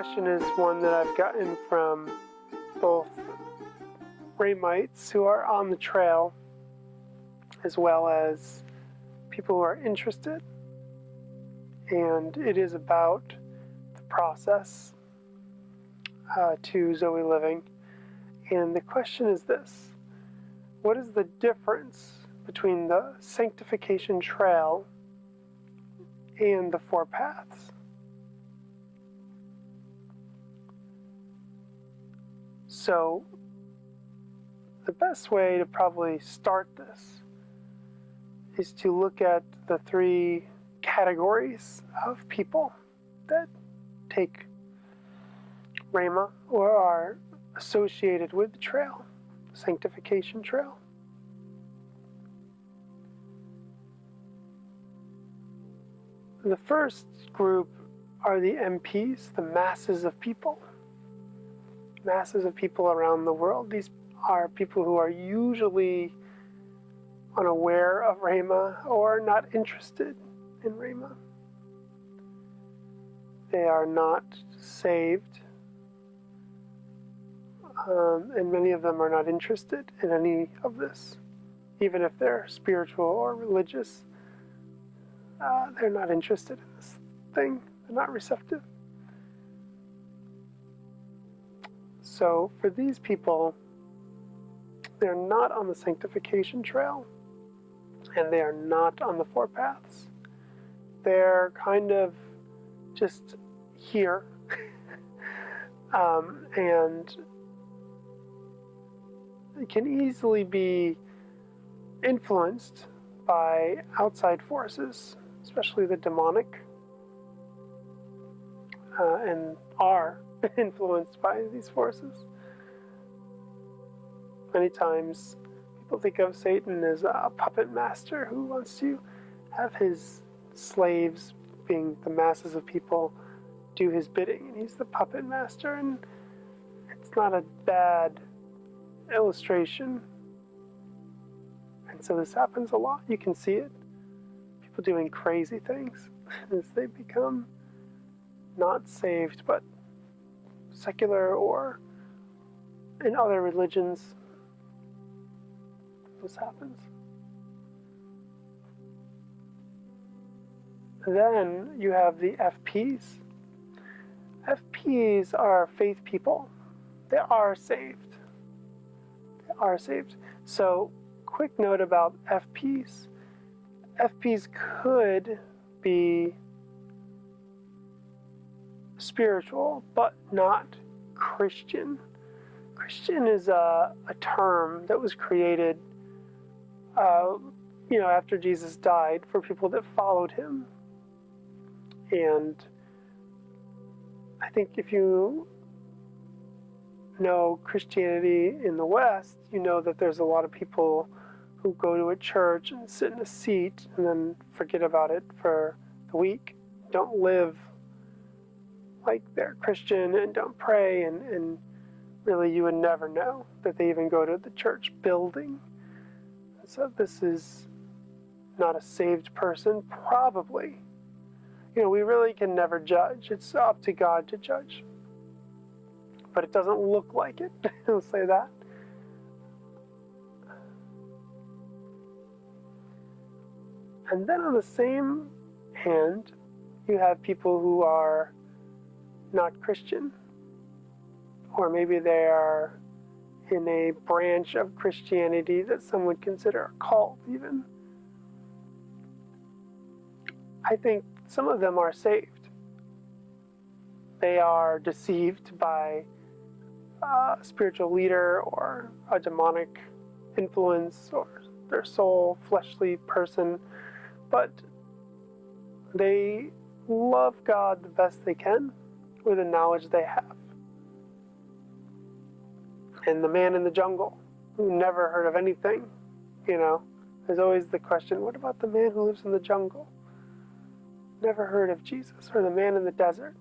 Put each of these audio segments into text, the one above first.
question is one that I've gotten from both Rhemites who are on the trail, as well as people who are interested. And it is about the process to Zoe Living. And the question is this: what is the difference between the Sanctification Trail and the 4 paths? So the best way to probably start this is to look at the 3 categories of people that take Rhema or are associated with the trail, the Sanctification Trail. The first group are the MPs, the masses of people. Masses of people around the world. These are people who are usually unaware of Rhema or not interested in Rhema. They are not saved, and many of them are not interested in any of this. Even if they're spiritual or religious, they're not interested in this thing. They're not receptive. So for these people, they're not on the Sanctification Trail, and they are not on the 4 paths. They're kind of just here, and it can easily be influenced by outside forces, especially the demonic, and are influenced by these forces. Many times people think of Satan as a puppet master who wants to have his slaves, being the masses of people, do his bidding, and he's the puppet master. And it's not a bad illustration. And so this happens a lot. You can see it. People doing crazy things as they become not saved, but secular or in other religions. This happens. Then you have the FPs. FPs are faith people. They are saved. They are saved. So, quick note about FPs. FPs could be spiritual, but not Christian. Christian is a term that was created after Jesus died for people that followed him. And I think if you know Christianity in the West, you know that there's a lot of people who go to a church and sit in a seat and then forget about it for the week, don't live like they're Christian and don't pray, and really you would never know that they even go to the church building. So this is not a saved person, probably. We really can never judge. It's up to God to judge. But it doesn't look like it. I'll say that. And then on the same hand, you have people who are not Christian. Or maybe they are in a branch of Christianity that some would consider a cult even. I think some of them are saved. They are deceived by a spiritual leader or a demonic influence or their soul, fleshly person, but they love God the best they can with the knowledge they have. And the man in the jungle who never heard of anything, there's always the question, what about the man who lives in the jungle? Never heard of Jesus, or the man in the desert.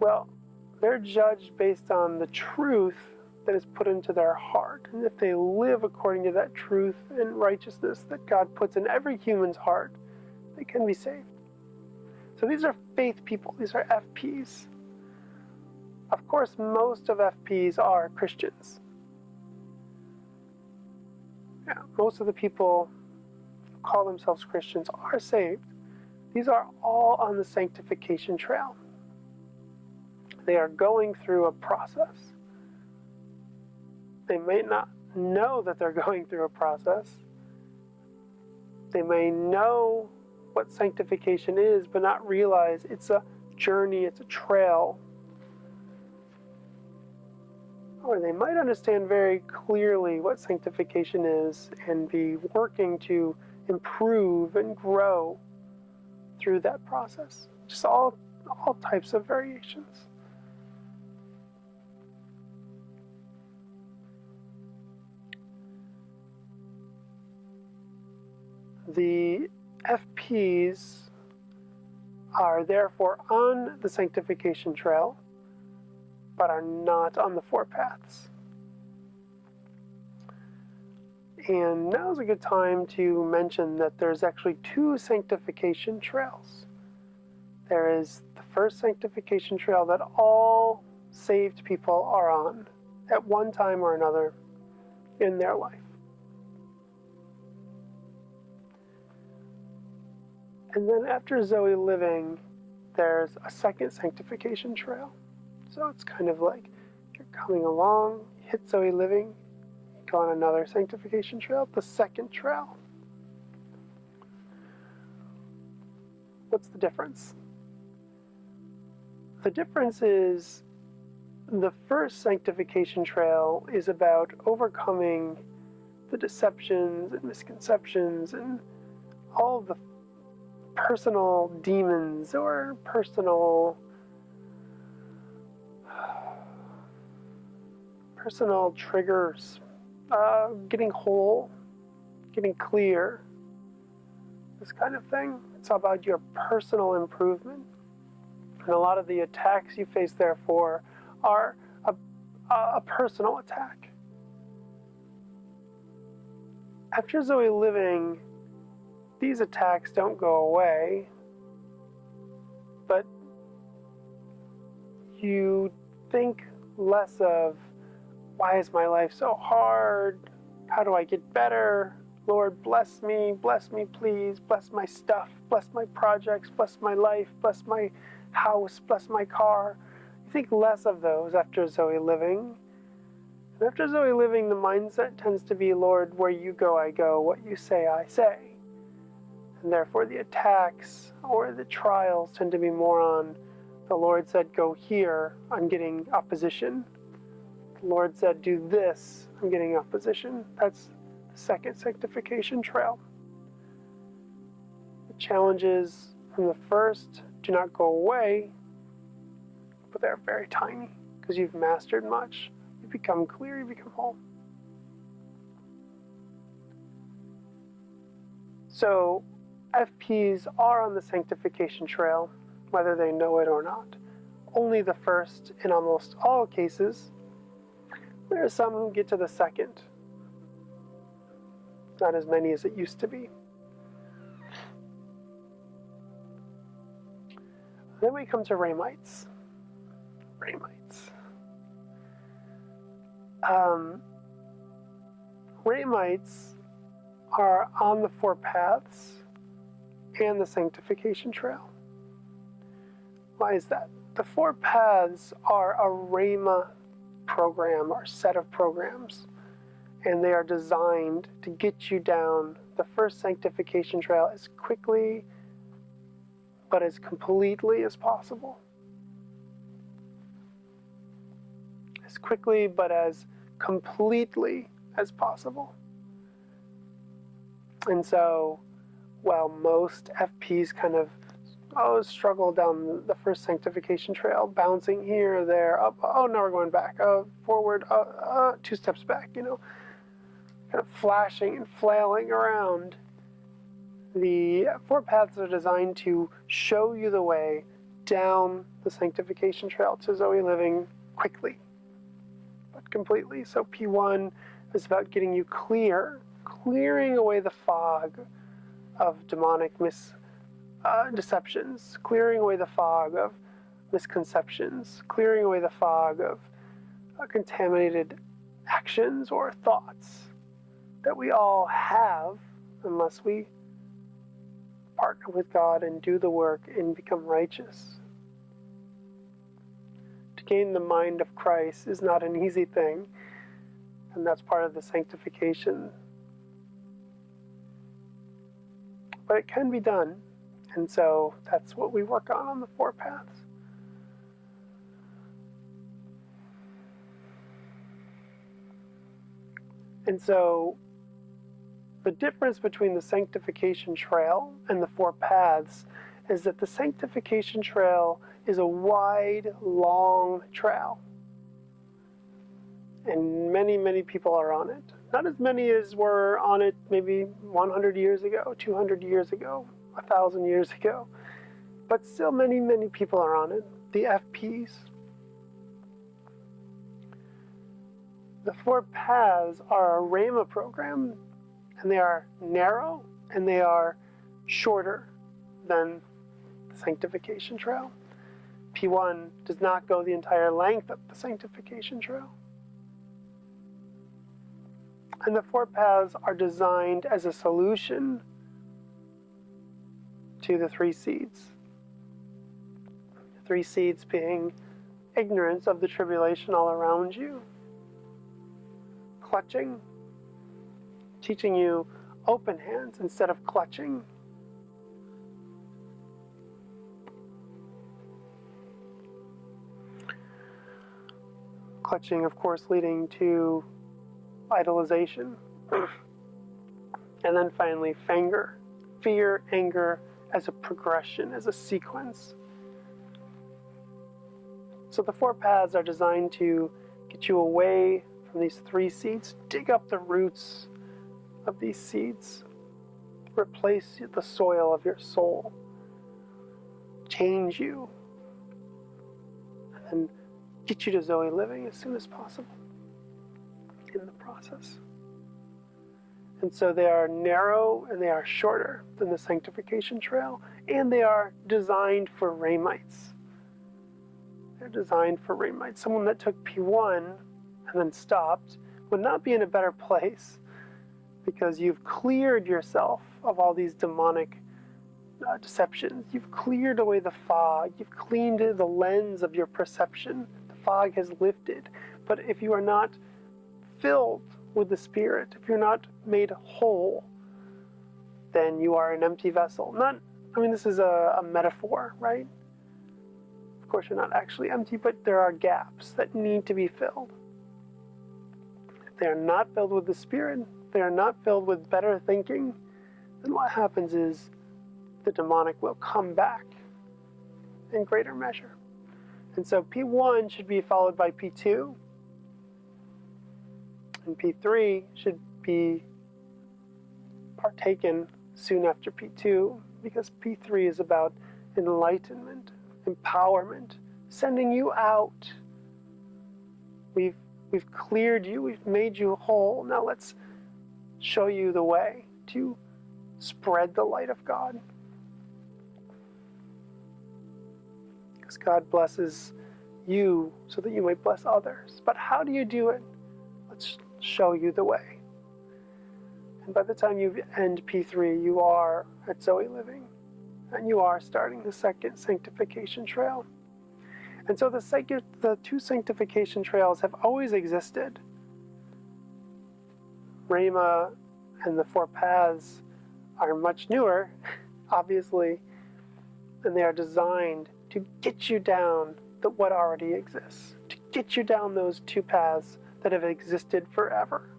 Well, they're judged based on the truth that is put into their heart. And if they live according to that truth and righteousness that God puts in every human's heart, they can be saved. So So these are faith people. These are FPs. Of course, most of FPs are Christians. Yeah, most of the people who call themselves Christians are saved. These are all on the sanctification trail. They are going through a process. They may not know that they're going through a process. They may know what sanctification is, but not realize it's a journey, it's a trail. Or they might understand very clearly what sanctification is and be working to improve and grow through that process. Just all types of variations. The FPs are therefore on the sanctification trail, but are not on the four paths. And now's a good time to mention that there's actually two sanctification trails. There is the first sanctification trail that all saved people are on at one time or another in their life. And then after Zoe Living, there's a second sanctification trail. So it's kind of like you're coming along, you hit Zoe Living, you go on another sanctification trail, the second trail. What's the difference? The difference is the first sanctification trail is about overcoming the deceptions and misconceptions and all of the personal demons or personal triggers, getting whole, getting clear, this kind of thing. It's about your personal improvement. And a lot of the attacks you face, therefore, are a personal attack. After Zoe Living, these attacks don't go away, but you think less of, why is my life so hard? How do I get better? Lord, bless me, please, bless my stuff, bless my projects, bless my life, bless my house, bless my car. You think less of those after Zoe Living. And after Zoe Living, the mindset tends to be, Lord, where you go, I go, what you say, I say. And therefore the attacks or the trials tend to be more on, the Lord said, go here, I'm getting opposition. The Lord said, do this, I'm getting opposition. That's the second sanctification trail. The challenges from the first do not go away, but they're very tiny because you've mastered much. You become clear, you become whole. So FPs are on the sanctification trail, whether they know it or not. Only the first in almost all cases. There are some who get to the second. Not as many as it used to be. Then we come to Rhemites. Rhemites are on the four paths and the sanctification trail. Why is that? The four paths are a Rhema program or set of programs, and they are designed to get you down the first sanctification trail as quickly but as completely as possible. As quickly but as completely as possible. And so, while most FPs kind of struggle down the first sanctification trail, bouncing here, there, up, now we're going back, forward, 2 steps back, kind of flashing and flailing around. The four paths are designed to show you the way down the sanctification trail to Zoe Living quickly, but completely. So P1 is about getting you clearing away the fog of demonic deceptions, clearing away the fog of misconceptions, clearing away the fog of contaminated actions or thoughts that we all have unless we partner with God and do the work and become righteous. To gain the mind of Christ is not an easy thing, and that's part of the sanctification. But it can be done, and so that's what we work on the 4 paths. And so the difference between the Sanctification Trail and the 4 paths is that the Sanctification Trail is a wide, long trail. And many, many people are on it. Not as many as were on it maybe 100 years ago, 200 years ago, 1,000 years ago. But still many, many people are on it. The FPs. The 4 paths are a Rhema program, and they are narrow and they are shorter than the Sanctification Trail. P1 does not go the entire length of the Sanctification Trail. And the 4 paths are designed as a solution to the 3 seeds. The 3 seeds being ignorance of the tribulation all around you, clutching, teaching you open hands instead of clutching, of course, leading to idolization. And then finally, fear, anger as a progression, as a sequence. So the 4 paths are designed to get you away from these 3 seeds, dig up the roots of these seeds, replace the soil of your soul, change you, and then get you to Zoe Living as soon as possible in the process. And so they are narrow and they are shorter than the Sanctification Trail, and they are designed for Rhemites. They're designed for Rhemites. Someone that took P1 and then stopped would not be in a better place, because you've cleared yourself of all these demonic deceptions. You've cleared away the fog. You've cleaned the lens of your perception. The fog has lifted. But if you are not filled with the Spirit, if you're not made whole, then you are an empty vessel. This is a metaphor, right? Of course, you're not actually empty, but there are gaps that need to be filled. If they are not filled with the Spirit, they are not filled with better thinking, then what happens is the demonic will come back in greater measure. And so P1 should be followed by P2, and P3 should be partaken soon after P2, because P3 is about enlightenment, empowerment, sending you out. We've cleared you, we've made you whole. Now let's show you the way to spread the light of God. Because God blesses you so that you may bless others. But how do you do it? Let's show you the way. And by the time you end P3, you are at Zoe Living, and you are starting the 2nd Sanctification Trail. And so the 2 Sanctification Trails have always existed. Rhema and the 4 paths are much newer, obviously, and they are designed to get you down what already exists, to get you down those 2 paths that have existed forever.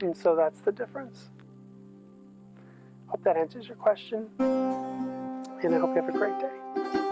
And so that's the difference. Hope that answers your question, and I hope you have a great day.